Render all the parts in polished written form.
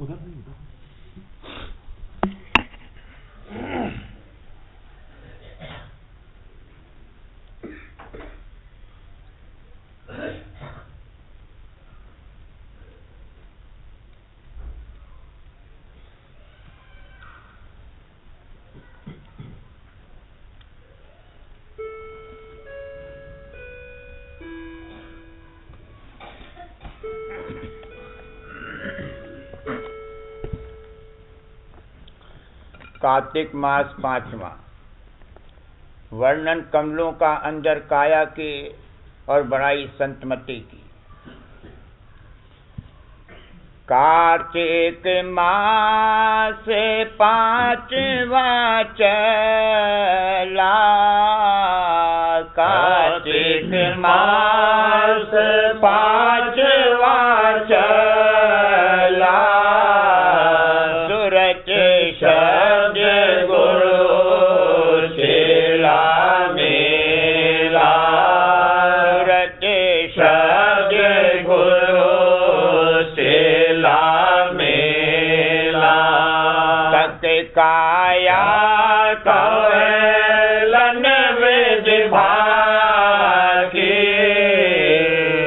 उधर नहीं, उधर कार्तिक मास 5वां। वर्णन कमलों का अंदर काया के और बड़ाई संतमती की। कार्तिक मास 5वां चला, कार्तिक मास 5वां चला, सूरज शब्द गुरु चेला मेला, सूरज शब्द गुरु चेला मेला, तक काया कवलन विद भागी,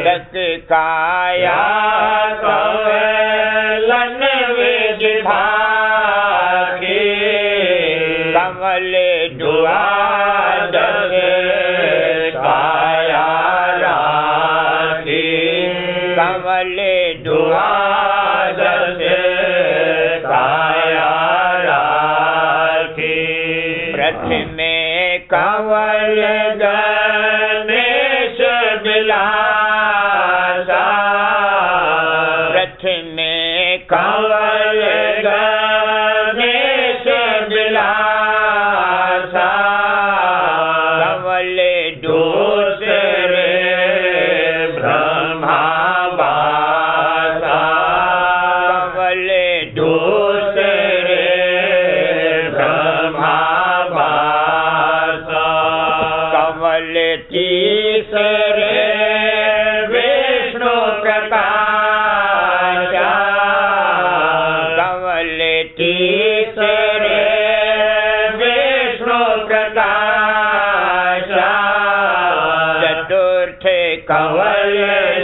तक काया कवलन विद भागी, कमल द्वादश काया राखी, कमल द्वादश काया राखी, प्रथमे कंवल गणेश बिलासा, प्रथमे कंवल गणेश बिलासा, कंवल दूसरे ब्रह्मा बासा, कंवल दूसरे ब्रह्मा बासा, कंवल तीसरे विष्णु प्रकाशा, कंवल तीसरे विष्णु प्रकाशा, चतुर्थ कंवल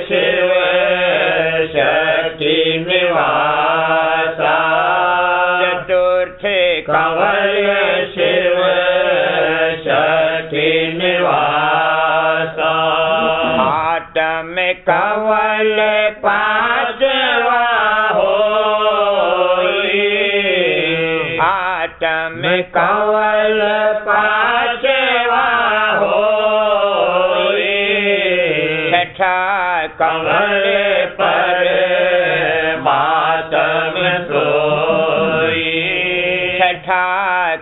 शिव शक्ति निवासा, चतुर्थ कंवल शिव शक्ति निवासा, आठम कंवल 5वां होई, आठम कंवल 5वां होई, छठा कंवल पर मातम सोई, छठा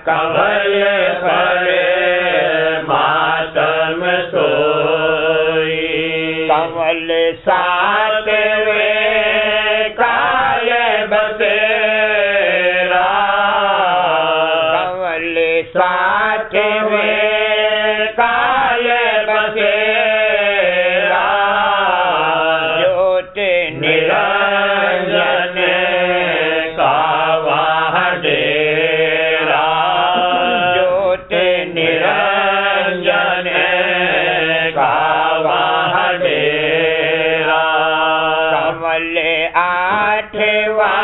कंवल पर मातम सोई, कंवल 7वें काल बसेरा, कंवल 7वें काल बसेरा, ज्योत निरंजन का वहाँ डेरा, ज्योत निरंजन का वहाँ डेरा, कंवल 8वां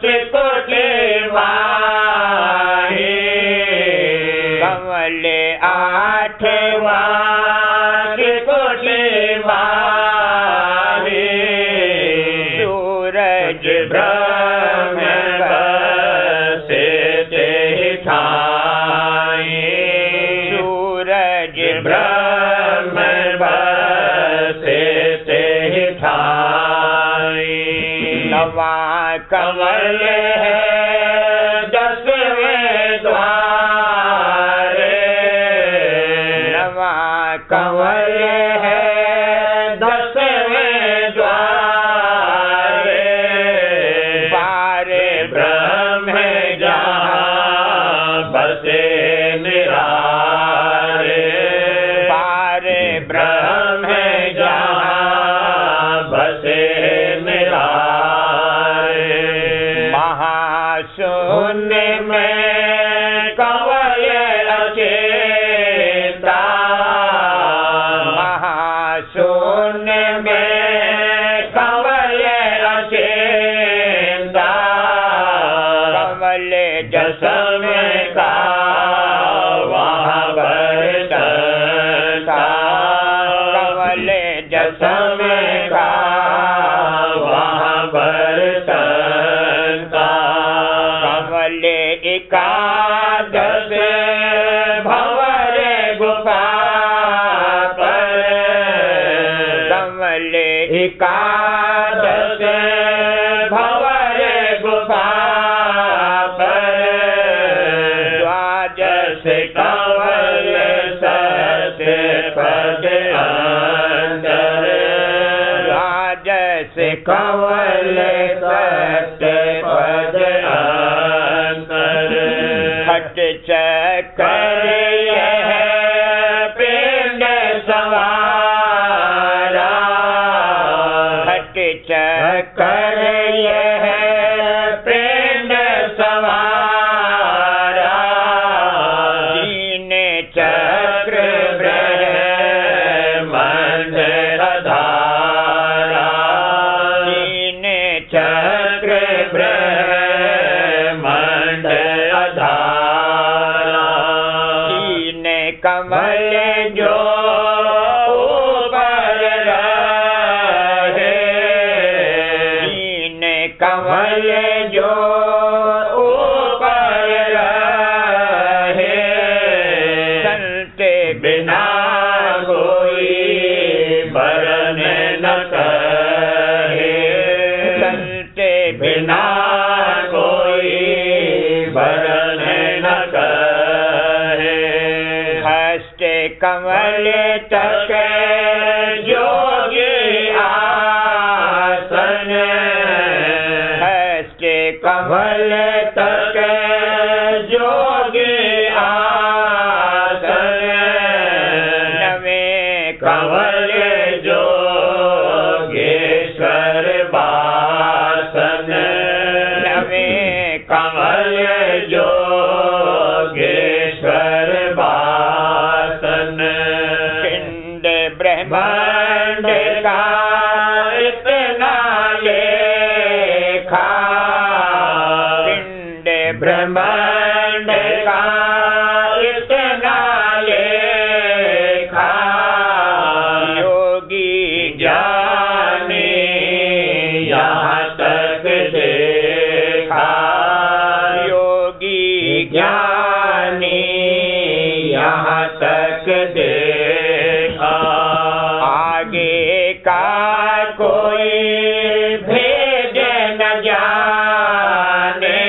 त्रिकुट माही, कंवल 8वां त्रिकुट माही, सूरज ब्रह्म बसे तेहि ठाई, सूरज ब्रह्म बसे तेहि ठाई, नवां कंवल है 10वें द्वारे, नवां कंवल है 10वें द्वारे, पारे ब्रह्म जहाँ बसे निरारे, पारे ब्रह्म जहाँ बसे निरारे, कसम का वहाँ बर्तन का। कमल एकादश भंवर गुफा पर, कमल एकादश भंवर गुफा पर, द्वादश कंवल सतपद अंदर, द्वादश कंवल सतपद अंदर। खट चक्कर यह पिंड संवारा, खट चक्कर यह पिंड संवारा। दीन चक्र ब्रह्मांड आधारा, दीन चक्र ब्रह्मांड आधारा। दीन कमल जो ऊपर रहे, दीन कमल जो ऊपर रहे, संत बिना कोई बरन न कहे, संत बिना कोई बरन न कहे। हस्त कमल तक योगी आसन, हस्त कमल तक योगी आसन। नवे कंवल जोगेश्वर बासन, नवे कंवल जोगेश्वर बासन। पिंड ब्रह्म ब्रह्मांड का इतना लेखा, पिंड ब्रह्मांड का इतना लेखा। योगी ज्ञानी यहाँ तक देखा, योगी ज्ञानी यहाँ तक देखा। आगे का कोई भेद न जाने,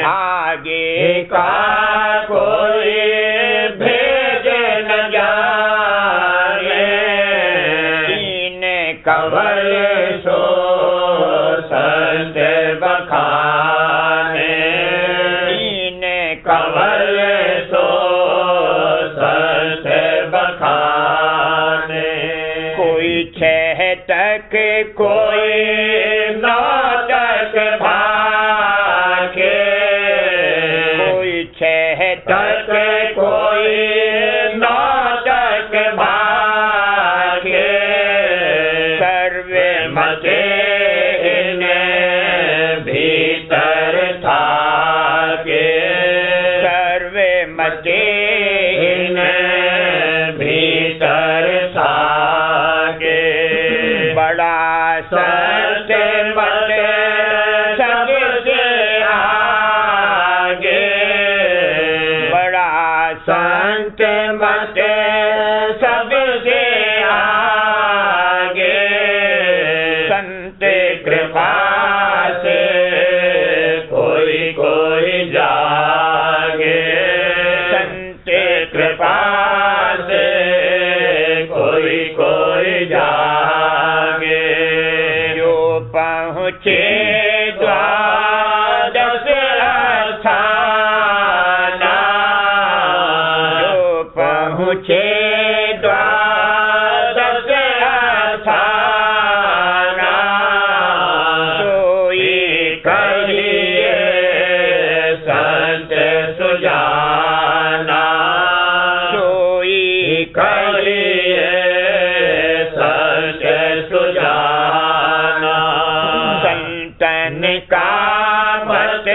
आगे का कोई भेद न जाने। दीन कंवल सो संत बखाने, दीन कंवल सो संत बखाने। कोई छह तक कोई नौ तक भागे, कोई छह तक कोई नौ तक भागे। सर्वे मते भीतर था के, सर्वे मते भीतर था के। बड़ा संत मत सबसे आगे, बड़ा संत मत सबसे आगे। संत कृपा से कोई कोई जागे, संत कृपा से कोई कोई जागे। जो पहुँचे द्वादश स्थाना, जो पहुँचे द्वादश स्थाना। सोई कहिए संत सुजाना, सोई कहिए संत सुजाना। संतन का मत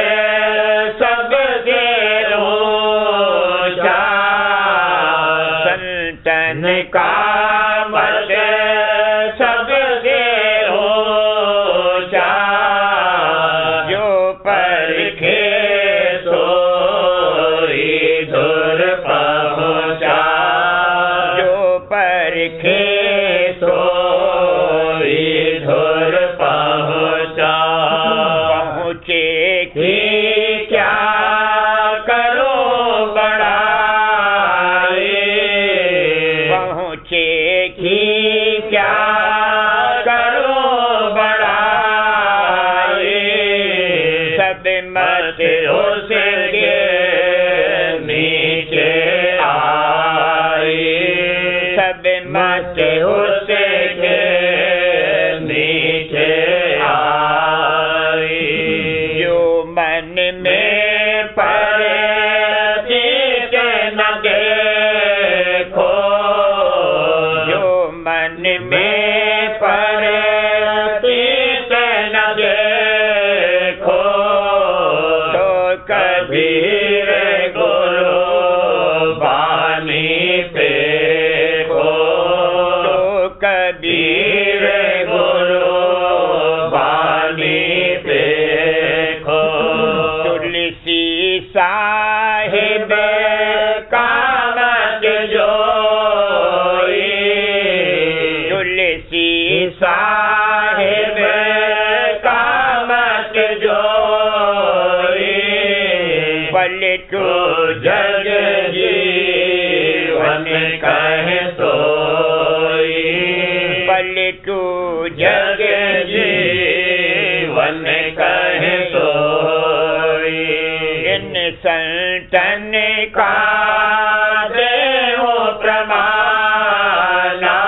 सबसे ऊंचा, संतन का मत देखे सोई धुर पहुँचा। पहुँचे कि क्या करो बड़ाई, पहुँचे कि क्या करो बड़ाई, सब मत उसके नीचे आई, सब मत उसके नीचे आई। जो मन में परतीत न देखो, जो मन में परतीत न देखो, तो कबीर गुरु बानी पे को, तो कबीर कबीर गुरु बानी पे को। तुलसी साहिब कामत जोई, तुलसी साहिब कामत जोई, पलटू जग जीवन कहे सोई, पलटू जग जीवन कहे सोई। इन संतन का देहो प्रमाना,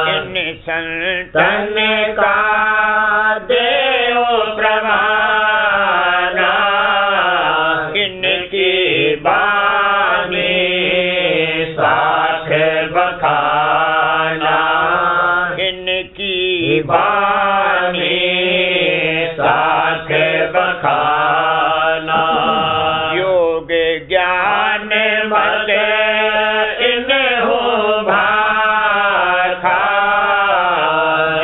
इन संतन तन का देहो प्रमाना, इनकी बानी साथ बखाना, इनकी बानी साथ बखाना। योग ज्ञान मत इन्हु भाखा,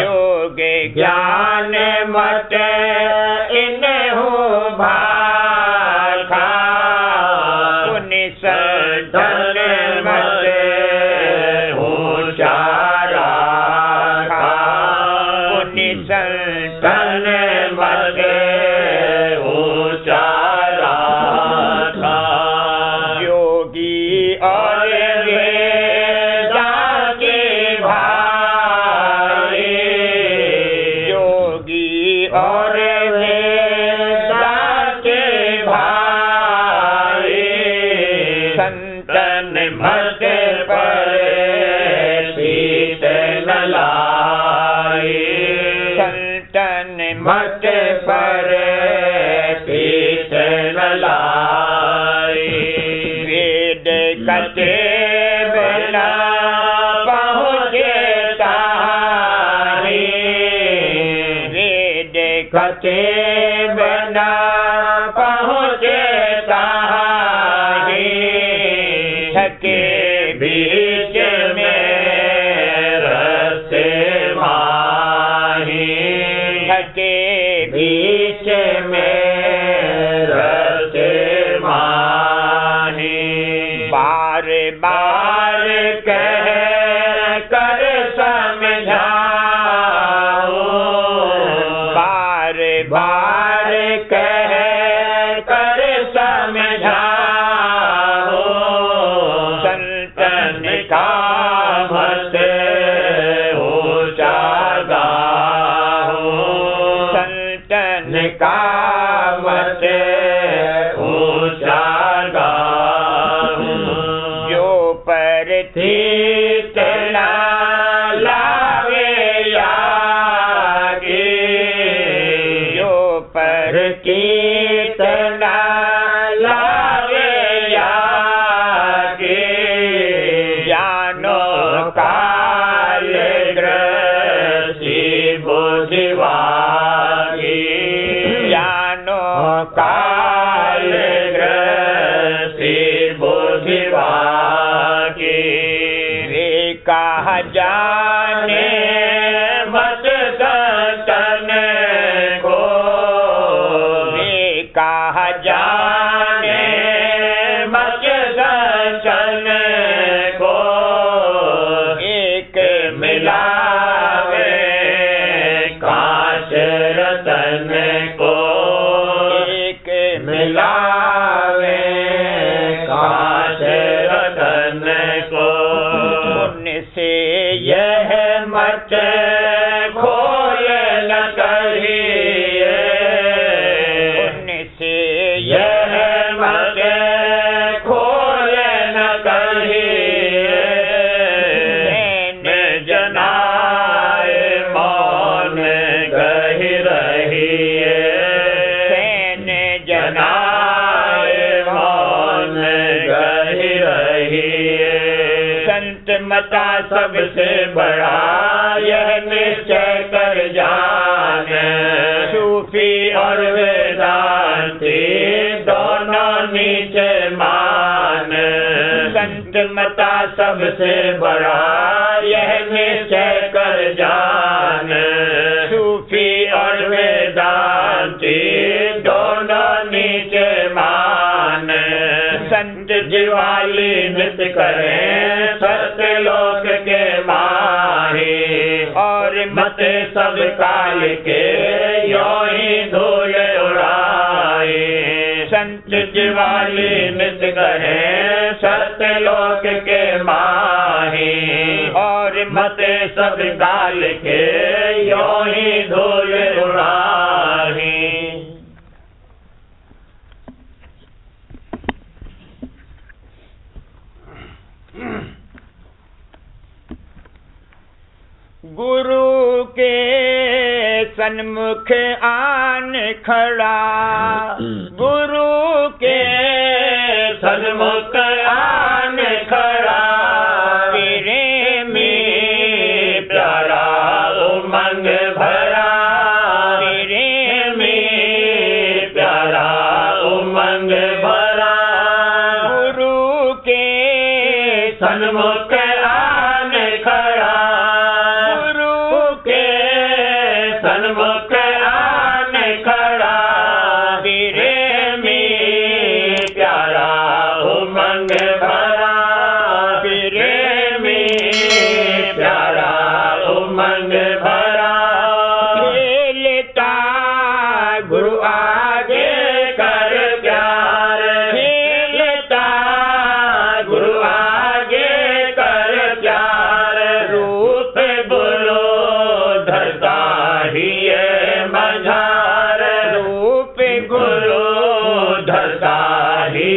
योग ज्ञान मत इन्हु भाखा, पुन संतन मत ऊंचा राखा, पुन संतन तन मत ऊंचा राखा। योगी और वेदा के भाई, योगी और वेदा के भाई, संतन मत पर सीत न लाई, संतन मत पर सीत न लाई। वेद कते बना पहुँचे तारी, वेद कते बना पहुँचे तारी, थके बीच में रस्ते माही, थके बीच में रस्ते माही। बार बार बार कह कर समझाओ, बार बार कह कर समझाओ, संतन का मत ऊंचा गाओ, संतन का मत ऊंचा गाओ। जो परथी चला लावे यागी, जो पर कीर्तना लावे यागी, जानो काल ग्रसी बुझवागी, जानो काल ग्रसी बुझवागी। वे कहा जाने मत संतन को, वे कहा जाने मत संतन को, से यह मत खोल न कहिए, उनसे यह मत खोल न कहिए, जनाए मौन कही रहिए, जनाए मौन कही रहिए। संत मता सबसे बड़ा यह निश्चय कर जान, सूफी और वेदांती दोनों नीचे मान। संत मता सबसे बड़ा यह निश्चय कर जान, सूफी और वेदांती दोनों नीचे मान। संत दिवाली नित करें सत्य लोक के माही, और मते सब काल के यों ही धूल उड़ाए। संत दिवाली नित करें सत्य लोक के माही, और मते सब काल के यों ही धूल उड़ाए। गुरु के सन्मुख आन खड़ा, गुरु के सन्मुख आन खड़ा, तेरे में प्यारा उमंग भरा, तेरे में प्यारा उमंग भरा। गुरु के सन्मुख आन खड़ा, सन्मुख आन खड़ा, तेरे में प्यारा उमंग भरा, तेरे में प्यारा उमंग भरा। खेलता गुरु आगे कर प्यार, खेलता गुरु आगे कर प्यार। रूप गुरु धरता ही मझार, रूप गुरु धरता ही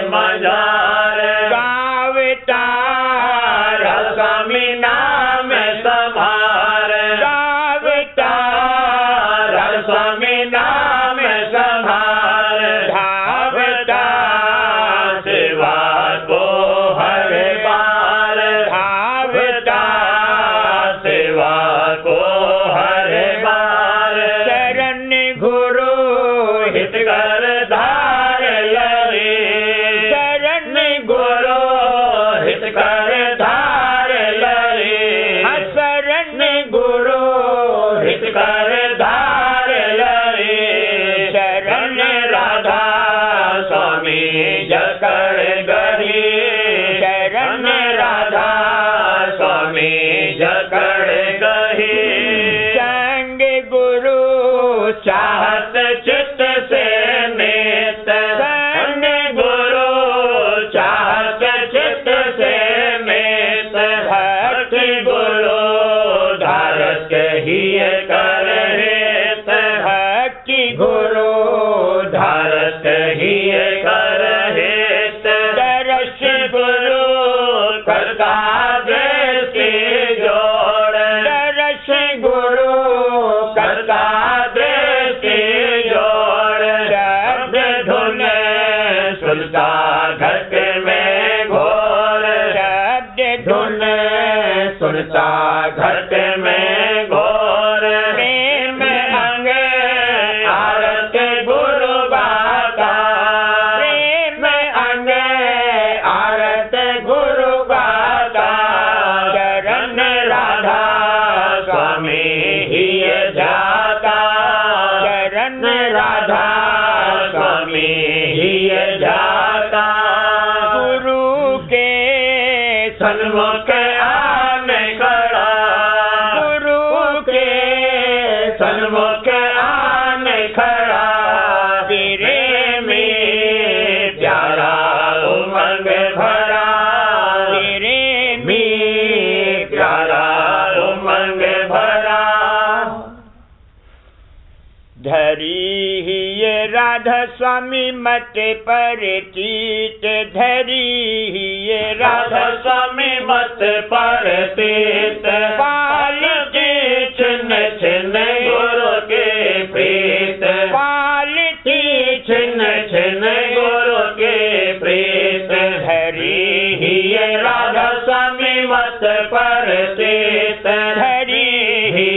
मझार। गावता स्वामी नाम संभार, गावता स्वामी नाम संभार। धावता सेवा को हर बार, धावता सेवा को हर बार। शरण गुरु हित कर धार लगे, शरण गुरु हित कर धार लगे, शरण गुरु हित कर धार लगे। शरण राधा स्वामी जकड़ गढ़ी, शरण राधा स्वामी जकड़ गढ़ी। संग गुरु चाहत चित्त से नेत, संग गुरु चाहत चित्त से नेत। भक्ति गुरु धारत ही कर हेत, भक्ति गुरु धारत ही कर हेत। दर्श गुरु करता दृष्टि जोड़, दर्श गुरु करता दृष्टि जोड़। शब्द धुन सुनता घट में घोर, शब्द धुन सुनता घट में घोर। प्रेम अंग आरत गुरु गाता, प्रेम अंग आरत गुरु गाता। शरण राधा स्वामी ही जाता, शरण राधा स्वामी ही जाता। गुरु के सन्मुख आन खड़ा, गुरु के सन्मुख आन खड़ा। तेरे में प्यारा उमंग भरा, तेरे में राधा स्वामी मत पर चीत धरी, ये राधा स्वामी मत पर तीत पालती छिन्न छिन्न गुरु के प्रीत पालती छिन्न छिन्न गुरु के प्रीत धरी, ये राधा स्वामी मत पर तीत धरी,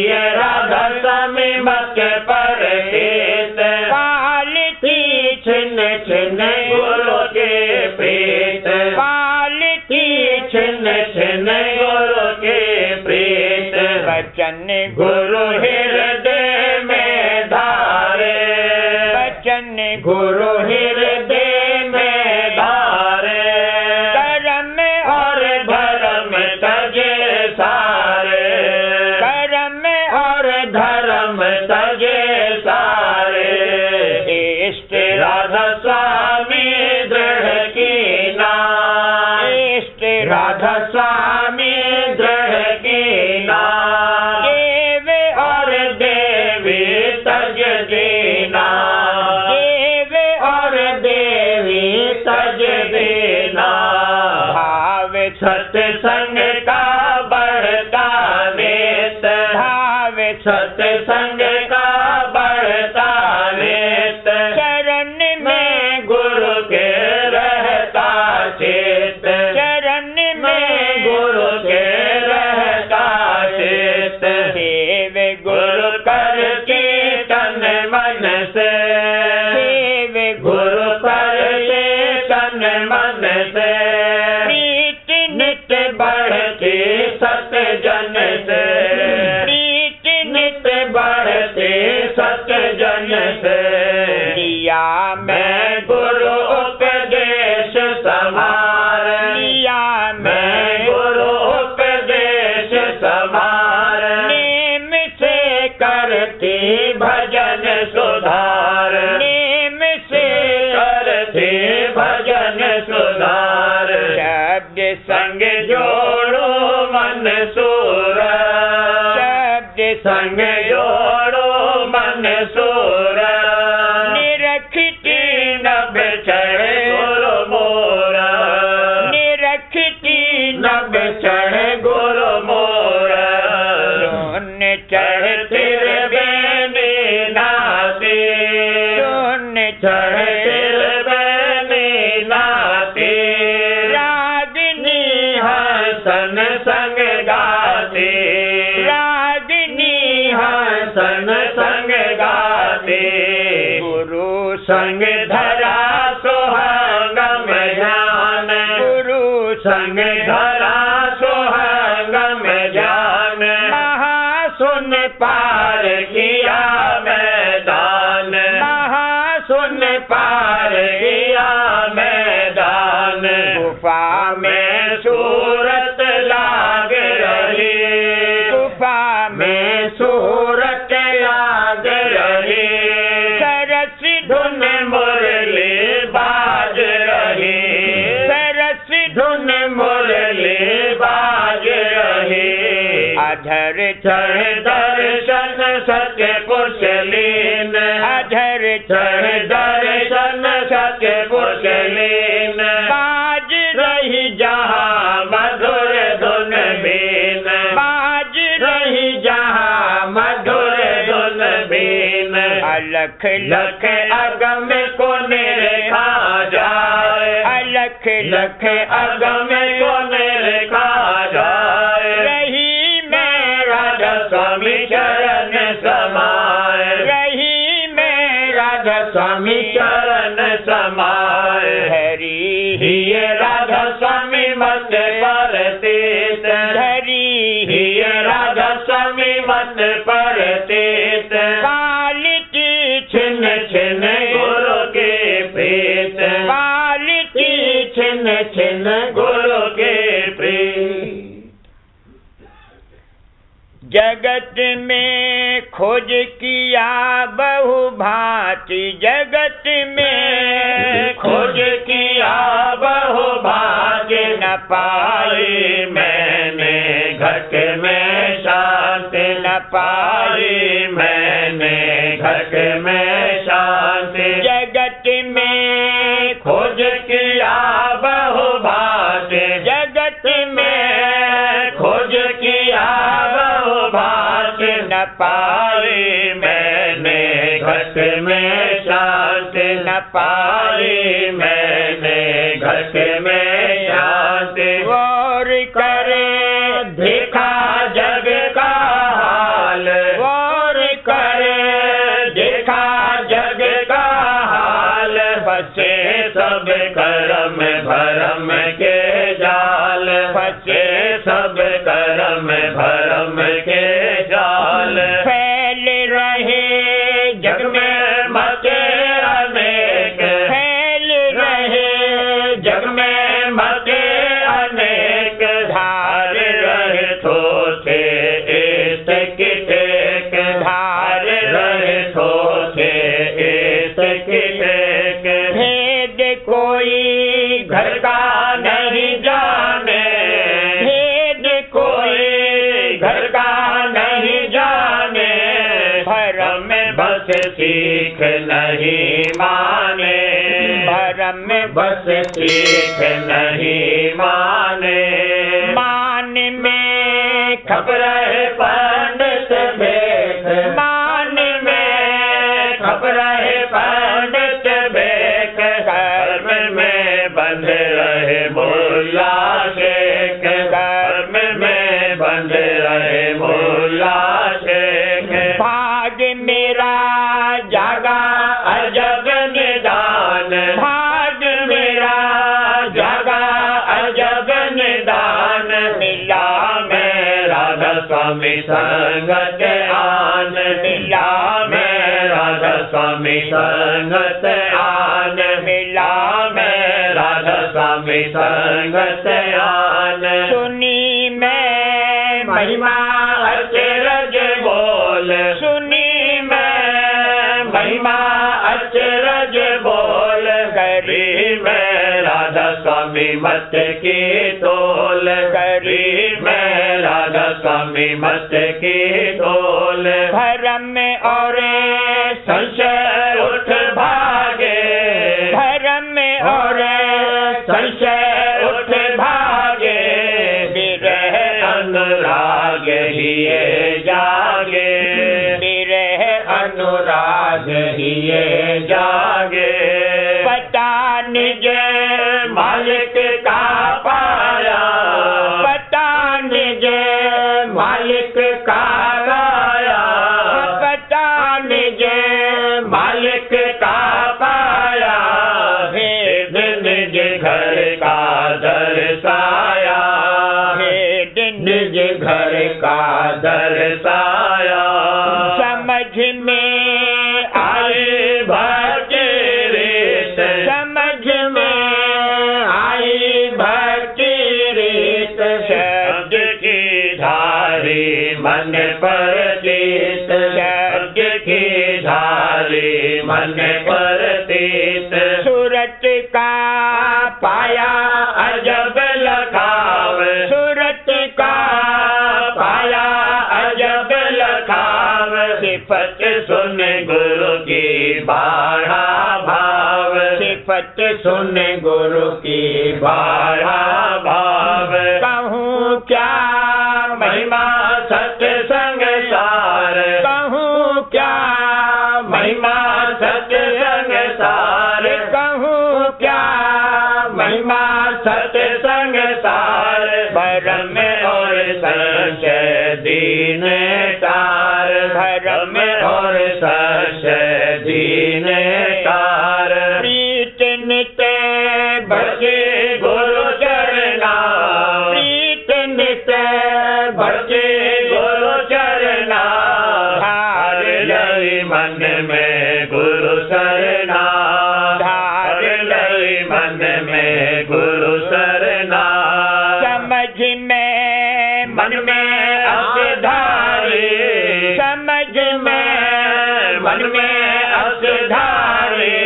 ये राधा स्वामी मत पर तीत पालती छिन्न छिन्न गुरु के प्रीत पालती छिन्न छिन्न गुरु के प्रीत बचन गुरु हृदय में धारे बचन गुरु हृदय में धारे करम और धर्म तजे सारे करम और धर्म तजे सारे इष्ट राधा स्वामी दृढ़ की नाम इष्ट राधा स्वामी दृढ़ की नाम देव और देवी तज देना देव और देवी तज देना भाव सत्संग का बढ़ता नेत भाव सत्संग का बढ़ता नेत चरण में गुरु के रहता चेत चरण में गुरु के रहता चेत देव गुरु कर के तन मन से देव गुरु कर के तन मन से प्रीत नित बढ़ते सत जन से प्रीत नित बढ़ते सत जन से लिया मैं गुरु उपदेश समार लिया मैं गुरु उपदेश समार नेम से करती भजन सुधार नेम से करती भजन सुधार शब्द संग जोड़ो मन सूर शब्द संग जोड़ो मन सूर निरखती नभ चढ़े गुरु मोरा निरखती नभ चढ़े गुरु मोरा सुन चढ़ चढ़ तेरे बेने नाते सुन चढ़ चढ़ तेरे बेने नाते रागिनी हसन संग गाते रागिनी हसन संग गाते गुरु संग धरा सोहागम ध्यान गुरु संग धरा सोहागम ध्यान महासुन पार किया मैदान महासुन पार किया मैदान गुफा में सूरत लाग रही गुफा में सूरत लाग रही सरस धुन मुरली बाज रही सरस धुन मुरली बाज रही अधर चढ़ दर्शन सत्य पुरुष लीन अधर चढ़ दर्शन सत्य पुरुष लीन बाज रही जहाँ मधुर धुन बीन बाज रही जहाँ मधुर धुन बीन अलख लख अगम को निरखा जाए अलख लख अगम को निरखा जाए रही मैं राधा स्वामी चरण समाए रही मैं राधा स्वामी चरण समाए हरी ये राधा स्वामी मत पर तीत धरी ये राधा स्वामी मत पर तीत पालती छिन्न छिन्न गुरु के प्रीत पालती छिन्न छिन्न गुरु के प्रीत जगत में खोज किया बहु भांति जगत में खोज किया बहु भाग्य न पाई मैंने घट में शांति न पाई मैंने घट में शांति जगत पाई मैंने घट में शांति, न पाई मैंने घट में शांति। गौर करे देखा जग का हाल, गौर करे देखा जग का हाल। फंसे सब कर्म भरम के जाल, फंसे सब कर्म भरम के जाल। फैल रहे जग में मते अनेक, फैल रहे जग में मते अनेक। धार रहे थोथे इष्ट की टेक, धार रहे थोथे इष्ट की टेक। भेद कोई घर का नहीं जाने, भेद कोई घर का नहीं जाने। भरम में बस सीख नहीं माने, भरम में बस सीख नहीं माने। मान में खबर है पंडित भेख, मान में खबर है पंडित भेख। कर्म में बंध रहे मुल्ला शेख, कर्म में बंध रहे मुल्ला शेख। भाग मेरा जागा अजब निदान, भाग मेरा जागा अजब निदान। मिला मैं राधा स्वामी संगत आन, मिला मैं राधा स्वामी संगत आन, मिला मैं राधा स्वामी संगत आन। सुनी मैं महिमा अचरज बोल, सुनी मैं महिमा अचरज बोल। करी मैं राधा स्वामी मत की तोल, करी मैं राधा स्वामी मत की तोल। भरम और संशय उठ भागे, भरम और संशय उठ भागे। विरह अनुराग हिये जागे, विरह अनुराग हिये जागे। पता निज मालिक का पाया, पता निज मालिक का पाया। पता निज मालिक का पाया। भेद निज घर का दर्शाया, भेद निज घर का दर्शाया। समझ में आई भक्ति रीत, समझ में आई भक्ति रीत। शब्द की धारी मन पर तीत, शब्द की धारी मन पर तीत। सूरत का पाया अजब लखाव, सूरत का पाया अजब लखाव। सिफत सुन गुरु की बाढ़ा भाव, सिफत सुन गुरु की बाढ़ा भाव। कहूँ क्या महिमा सत्संग सार, कहूँ क्या महिमा सत्संग सार। कहूँ क्या महिमा सत्संग सार। भरम और संशय दीन तार, भरम और संशय दीन तार। प्रीत नित बचे गुरु चरना, प्रीत नित बचे गुरु चरना। धार लई मन में गुरु सरना, धार लई मन में गुरु सरना। समझ में मन में असधारी, समझ में मन में असधारी।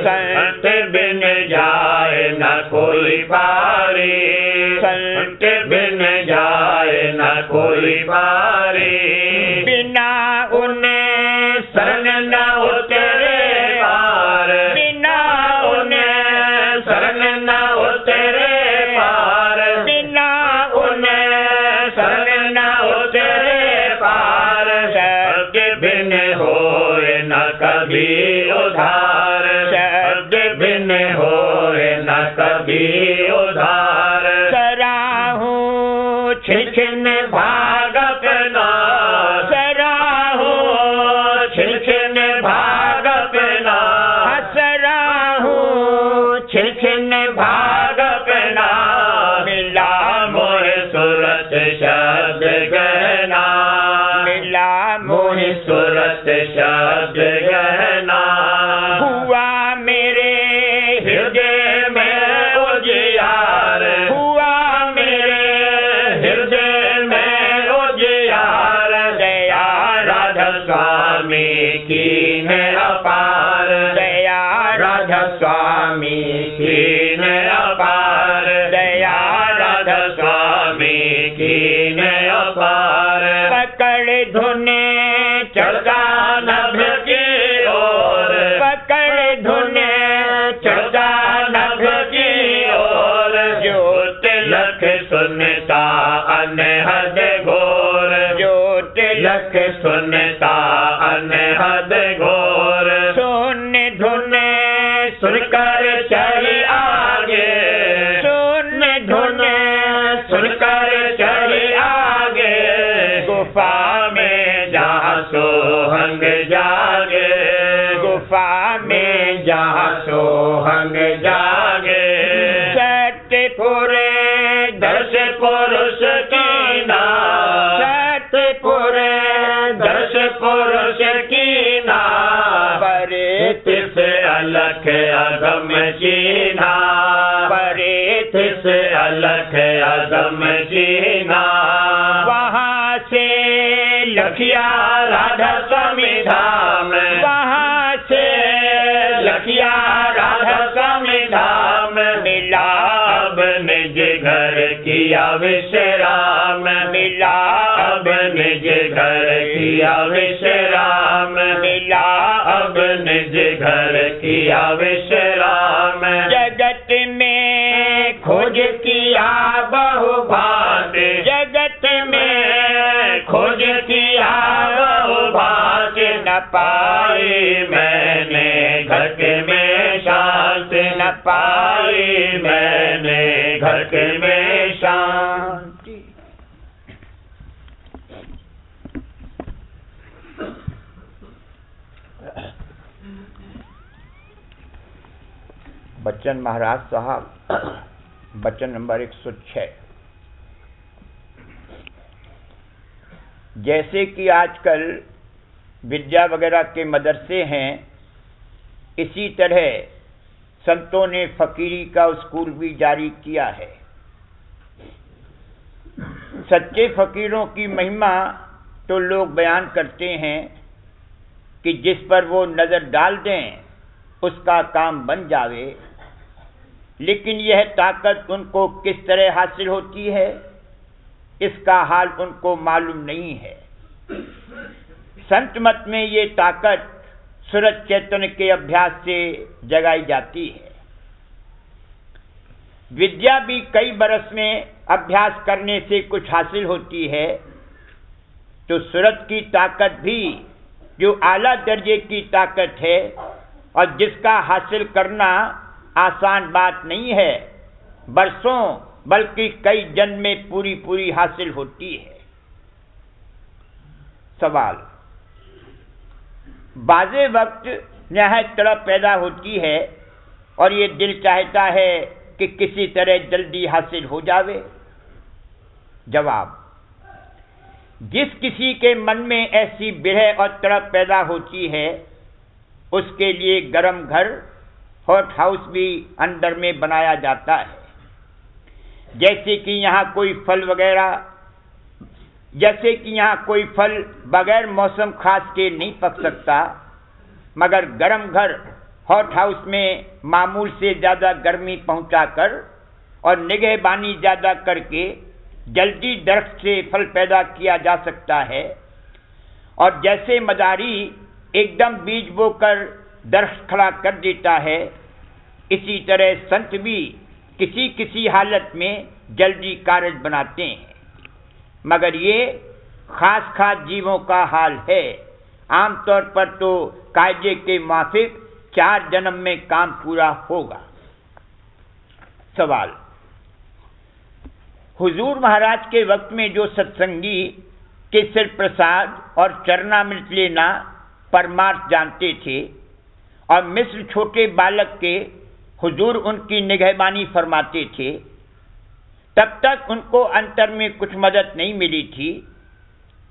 संत बिन जाए न कोई पारी, संत बिन जाए न कोई पारी। बिना उन्हें शरण न उतरे पार, बिना उन्हें शरण न उतरे पार। बिना उन्हें शरण न उतरे पार। कभी उधार, शब्द भिन्न होए न कभी उधार। सराहू छिन छिन भाग अपना, सराहू छिन छिन भाग अपना, सराहू छिन छिन भाग अपना। मिला मोहे सूरत शब्द गहना, मिला मोहे सूरत शब्द गहना। हुआ मेरे हृदय में उजियार, हुआ मेरे हृदय में उजियार। दया राधा स्वामी की है अपार, दया राधा स्वामी की है अपार, दया राधा स्वामी की है अपार। पकड़ धुने चढ़ा नभ की ओर, पकड़ धुने चढ़ा नभ की ओर। जो तिलक सुनता अनहद घोर, जो तिलक सुनता अनहद घोर। सुन धुने सुनकर चल आगे, सुन धुने सुनकर चल आगे। गुफा में जहाँ सोहंग जागे, गुफा में जहाँ सोहंग जागे। सतपुरे दस पुरुष की नाम, सतपुरे दस पुरुष की नाम। परे से अलख अगम चीना, परे से अलख अगम चीना। वहाँ से लखिया राधा स्वामी धाम, वहाँ से लखिया राधा स्वामी धाम। मिला अब निज घर किया विश्राम, मिला अब निज घर किया विश्राम, मिला अब निज घर किया विश्राम। जगत में खोज किया बहु भांति, जगत में खोज किया बहु भांति। न पाई मैंने घट में शांति, न पाई मैंने घट में शांति। बच्चन महाराज साहब, बच्चन नंबर 106। जैसे कि आजकल विद्या वगैरह के मदरसे हैं, इसी तरह संतों ने फकीरी का स्कूल भी जारी किया है। सच्चे फकीरों की महिमा तो लोग बयान करते हैं कि जिस पर वो नज़र डाल दें उसका काम बन जावे, लेकिन यह ताकत उनको किस तरह हासिल होती है इसका हाल उनको मालूम नहीं है। संत मत में ये ताकत सूरज चैतन्य के अभ्यास से जगाई जाती है। विद्या भी कई बरस में अभ्यास करने से कुछ हासिल होती है, तो सूरज की ताकत भी जो आला दर्जे की ताकत है और जिसका हासिल करना आसान बात नहीं है, बरसों बल्कि कई जन्म में पूरी पूरी हासिल होती है। सवाल, बाज़े वक्त निहायत तड़प पैदा होती है और ये दिल चाहता है कि किसी तरह जल्दी हासिल हो जावे। जवाब, जिस किसी के मन में ऐसी बिरह और तड़प पैदा होती है उसके लिए गर्म घर हॉट हाउस भी अंदर में बनाया जाता है। जैसे कि यहाँ कोई फल बगैर मौसम खास के नहीं पक सकता, मगर गर्म घर हॉट हाउस में मामूल से ज़्यादा गर्मी पहुँचाकर और निगहबानी ज़्यादा करके जल्दी दरख्त से फल पैदा किया जा सकता है। और जैसे मदारी एकदम बीज बोकर दरख्त खड़ा कर देता है, इसी तरह संत भी किसी किसी हालत में जल्दी कारज बनाते हैं। मगर ये खास खास जीवों का हाल है। आमतौर पर तो कायदे के मुताबिक 4 जन्म में काम पूरा होगा। सवाल, हुजूर महाराज के वक्त में जो सत्संगी केसर प्रसाद और चरणामृत लेना परमार्थ जानते थे और मिस्र छोटे बालक के हुजूर उनकी निगहबानी फरमाते थे, तब तक उनको अंतर में कुछ मदद नहीं मिली थी।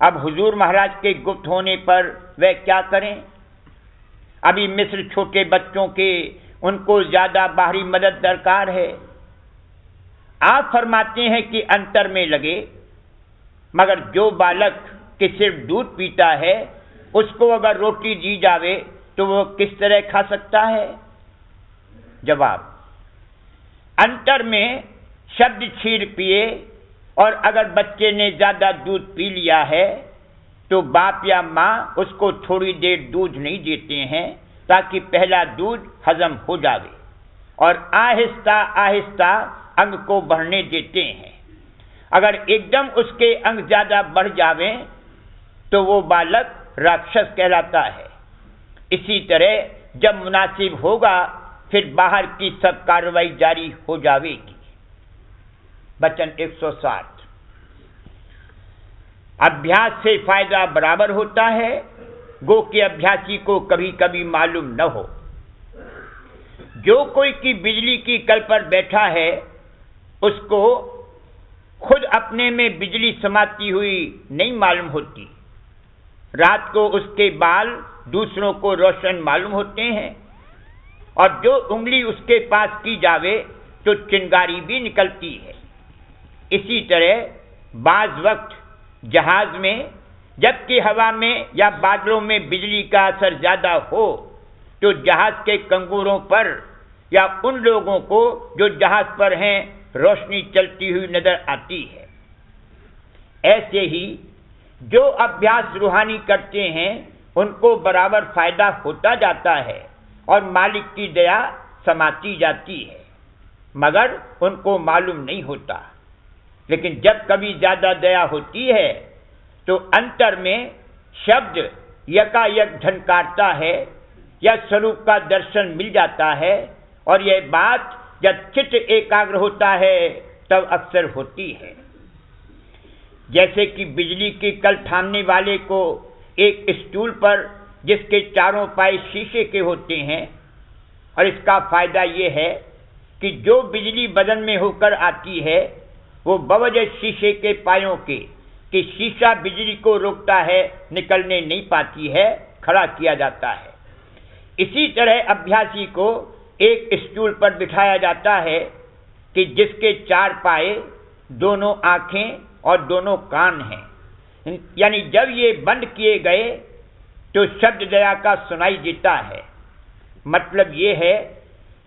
अब हुजूर महाराज के गुप्त होने पर वे क्या करें? अभी मिस्र छोटे बच्चों के उनको ज्यादा बाहरी मदद दरकार है। आप फरमाते हैं कि अंतर में लगे, मगर जो बालक के सिर्फ दूध पीता है उसको अगर रोटी दी जावे तो वो किस तरह खा सकता है? जवाब, अंतर में शब्द क्षीर पिए, और अगर बच्चे ने ज्यादा दूध पी लिया है तो बाप या माँ उसको थोड़ी देर दूध नहीं देते हैं ताकि पहला दूध हजम हो जावे, और आहिस्ता आहिस्ता अंग को बढ़ने देते हैं। अगर एकदम उसके अंग ज्यादा बढ़ जावे तो वो बालक राक्षस कहलाता है। इसी तरह जब मुनासिब होगा फिर बाहर की सब कार्रवाई जारी हो जाएगी। वचन 160। अभ्यास से फायदा बराबर होता है, गो के अभ्यासी को कभी कभी मालूम न हो। जो कोई की बिजली की कल पर बैठा है उसको खुद अपने में बिजली समाती हुई नहीं मालूम होती। रात को उसके बाल दूसरों को रोशन मालूम होते हैं, और जो उंगली उसके पास की जावे तो चिंगारी भी निकलती है। इसी तरह बाज वक्त जहाज में जबकि हवा में या बादलों में बिजली का असर ज्यादा हो तो जहाज के कंगूरों पर या उन लोगों को जो जहाज पर हैं रोशनी चलती हुई नजर आती है। ऐसे ही जो अभ्यास रूहानी करते हैं उनको बराबर फायदा होता जाता है और मालिक की दया समाती जाती है, मगर उनको मालूम नहीं होता। लेकिन जब कभी ज्यादा दया होती है तो अंतर में शब्द यकायक झनकारता है या स्वरूप का दर्शन मिल जाता है, और यह बात जब चित्त एकाग्र होता है तब अक्सर होती है। जैसे कि बिजली की कल थामने वाले को एक स्टूल पर जिसके चारों पाए शीशे के होते हैं, और इसका फायदा यह है कि जो बिजली बदन में होकर आती है वो बवजह शीशे के पायों के कि शीशा बिजली को रोकता है निकलने नहीं पाती है, खड़ा किया जाता है। इसी तरह अभ्यासी को एक स्टूल पर बिठाया जाता है कि जिसके 4 पाए, दोनों आंखें और दोनों कान हैं। यानी जब ये बंद किए गए तो शब्द दया का सुनाई देता है। मतलब ये है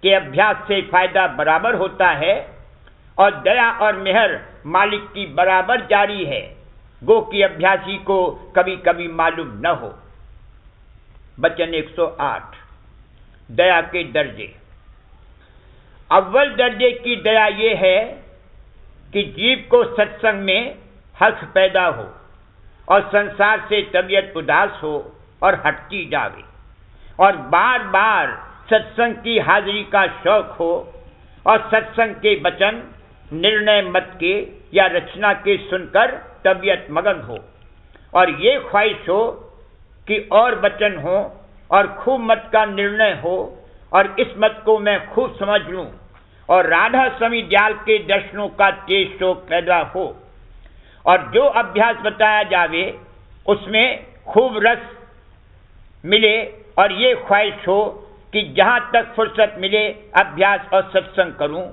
कि अभ्यास से फायदा बराबर होता है और दया और मेहर मालिक की बराबर जारी है, गो कि अभ्यासी को कभी कभी मालूम न हो। वचन 108। दया के दर्जे। अव्वल दर्जे की दया ये है कि जीव को सत्संग में हर्ष पैदा हो और संसार से तबीयत उदास हो और हटती जावे, और बार बार सत्संग की हाजिरी का शौक हो और सत्संग के वचन, निर्णय मत के या रचना के सुनकर तबीयत मगन हो, और ये ख्वाहिश हो कि और वचन हो और खूब मत का निर्णय हो और इस मत को मैं खूब समझ लूं, और राधा स्वामी दयाल के दर्शनों का तेज शौक पैदा हो, और जो अभ्यास बताया जावे उसमें खूब रस मिले, और ये ख्वाहिश हो कि जहां तक फुर्सत मिले अभ्यास और सत्संग करूं।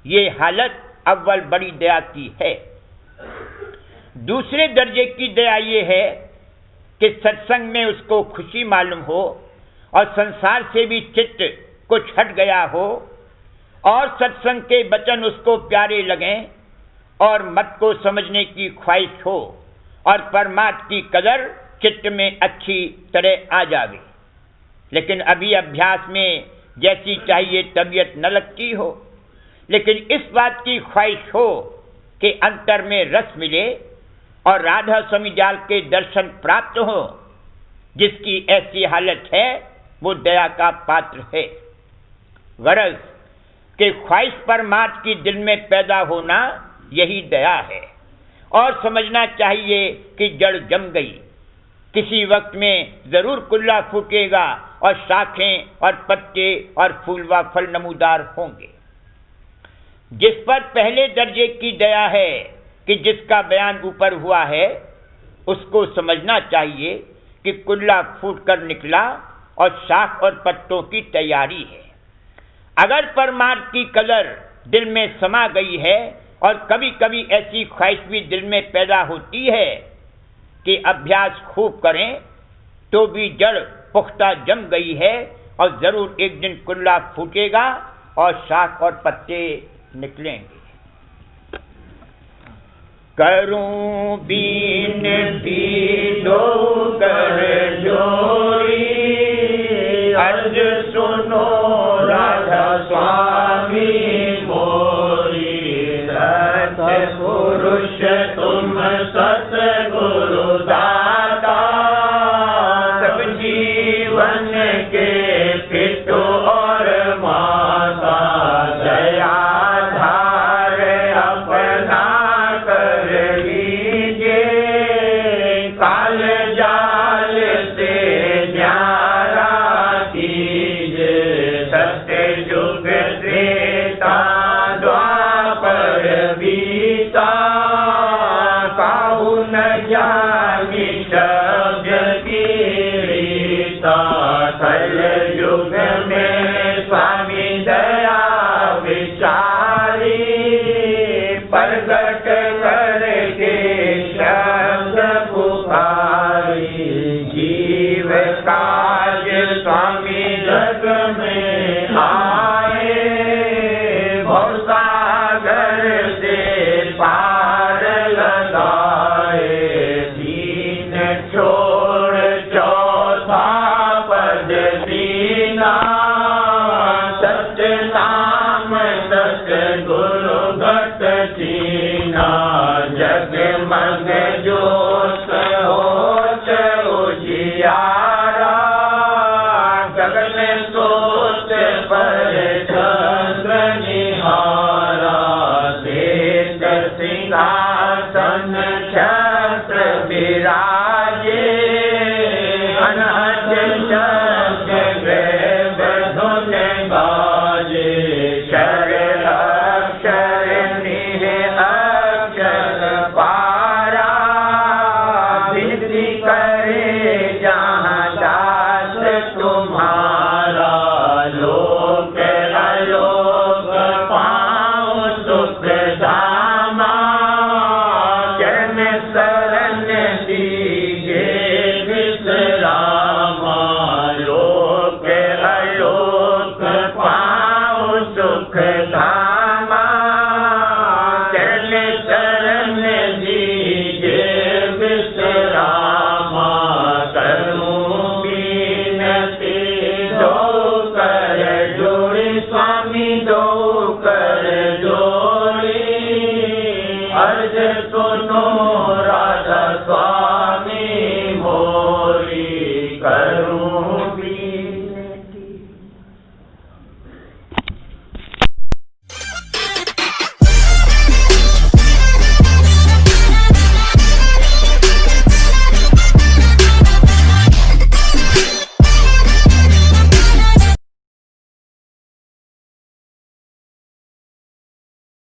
ये हालत अव्वल बड़ी दया की है। दूसरे दर्जे की दया ये है कि सत्संग में उसको खुशी मालूम हो और संसार से भी चित्त कुछ हट गया हो, और सत्संग के वचन उसको प्यारे लगें और मत को समझने की ख्वाहिश हो, और परमात्मा की कदर चित्त में अच्छी तरह आ जावे। लेकिन अभी अभ्यास में जैसी चाहिए तबीयत न लगती हो, लेकिन इस बात की ख्वाहिश हो कि अंतर में रस मिले और राधा स्वामी दयाल के दर्शन प्राप्त हो, जिसकी ऐसी हालत है वो दया का पात्र है। गरज के ख्वाहिश परमार्थ की दिल में पैदा होना यही दया है। और समझना चाहिए कि जड़ जम गई, किसी वक्त में जरूर कुल्ला फूटेगा और शाखें और पत्ते और फूल व फल नमूदार होंगे। जिस पर पहले दर्जे की दया है कि जिसका बयान ऊपर हुआ है, उसको समझना चाहिए कि कुल्ला फूट कर निकला और शाख और पत्तों की तैयारी है। अगर परमार्थ की कदर दिल में समा गई है और कभी कभी ऐसी ख्वाहिश भी दिल में पैदा होती है कि अभ्यास खूब करें, तो भी जड़ पुख्ता जम गई है और जरूर एक दिन कुल्ला फूटेगा और शाख और पत्ते निकलेंगे। करूं बीनती दो कर जोड़ी, अर्ज सुनो राधा स्वामी मोरी। सतपुरुष तुम सतगुरु दाता, सब जीवन के पितु और माता। दया धार अपना कर लीजिए, काल जाल से न्यारा कीजिए। सत्य युग त्रेता द्वापर बीता, काहू न जानी शब्द की रीता। कल युग में स्वामी दया विचारी, प्रगट करके शब्द पुकारी। जीव काज स्वामी जग में आए, भव सागर से पार लगाए। दीन छोड़ चौथा पद दीना, सत्य नाम सतगुरु गत चीना। जगमग जोत होत उजियारा, गगन सोत पर चंद्र निहारा। श्वेत सिंहासन छत्र विराजे, अनहद शब्द धुन बाजे। शरण अक्षर निह अक्षर पारा, विनती करे जहाँ दास तुम्हारा। लोक अलोक पाऊँ सुख धामा, चरण शरण दीजे विश्रामा। लोक अलोक पाऊँ सुख धामा, चरण शरण दीजे विश्रामा। करूं बीनती दो कर जोड़ी, स्वामी दो कर जोड़ी। अर्ज सुनो राधा स्वामी